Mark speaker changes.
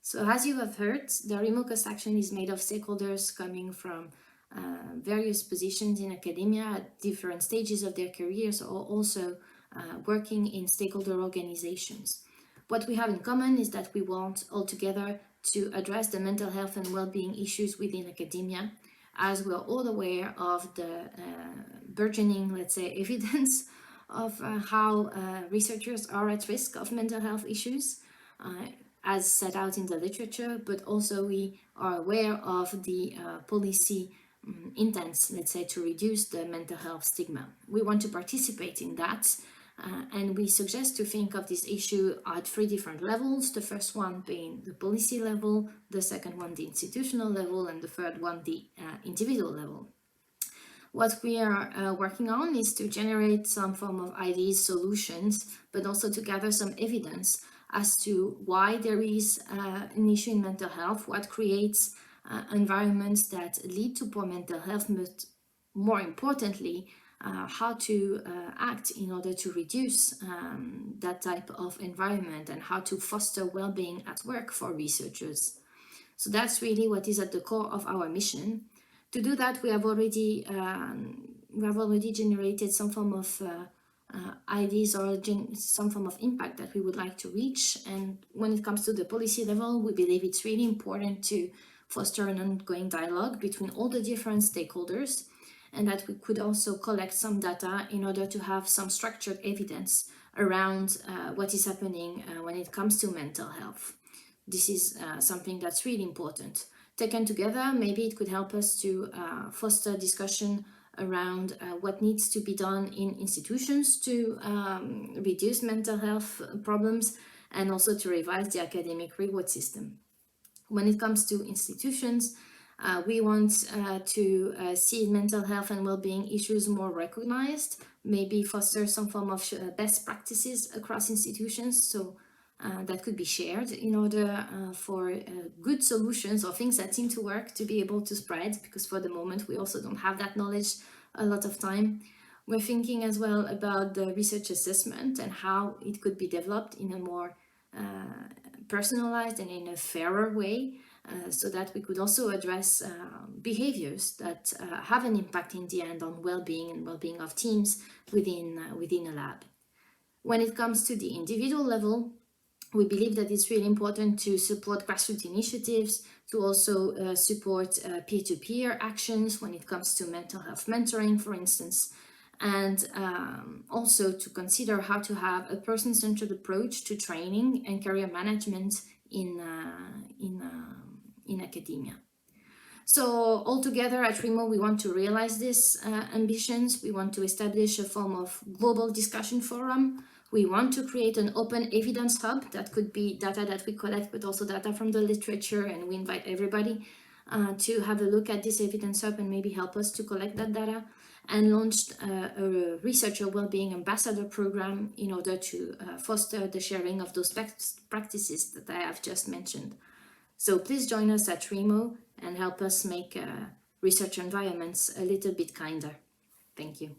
Speaker 1: So as you have heard, the Remo Cost Action is made of stakeholders coming from various positions in academia at different stages of their careers, or also working in stakeholder organizations. What we have in common is that we want altogether to address the mental health and well-being issues within academia, as we're all aware of the burgeoning, let's say, evidence of how researchers are at risk of mental health issues, as set out in the literature, but also we are aware of the policy intents, let's say, to reduce the mental health stigma. We want to participate in that, and we suggest to think of this issue at 3 different levels. The first one being the policy level, the second one the institutional level, and the third one the individual level. What we are working on is to generate some form of ideas, solutions, but also to gather some evidence as to why there is an issue in mental health, what creates environments that lead to poor mental health, but more importantly, how to act in order to reduce that type of environment, and how to foster well-being at work for researchers. So that's really what is at the core of our mission. To do that, we have already generated some form of ideas or some form of impact that we would like to reach. And when it comes to the policy level, we believe it's really important to foster an ongoing dialogue between all the different stakeholders, and that we could also collect some data in order to have some structured evidence around what is happening when it comes to mental health. This is something that's really important. Taken together, maybe it could help us to foster discussion around what needs to be done in institutions to reduce mental health problems, and also to revise the academic reward system. When it comes to institutions, we want to see mental health and well-being issues more recognized, maybe foster some form of best practices across institutions, so that could be shared in order for good solutions or things that seem to work to be able to spread, because for the moment we also don't have that knowledge a lot of time. We're thinking as well about the research assessment and how it could be developed in a more personalized and in a fairer way, so that we could also address behaviors that have an impact in the end on well-being and well-being of teams within a lab. When it comes to the individual level, we believe that it's really important to support grassroots initiatives, to also support peer-to-peer actions when it comes to mental health mentoring, for instance, and also to consider how to have a person-centered approach to training and career management in academia. So altogether at Remo, we want to realize these ambitions. We want to establish a form of global discussion forum. We want to create an open evidence hub that could be data that we collect, but also data from the literature, and we invite everybody to have a look at this evidence hub and maybe help us to collect that data, and launched a researcher well-being ambassador program in order to foster the sharing of those best practices that I have just mentioned. So please join us at Remo and help us make research environments a little bit kinder. Thank you.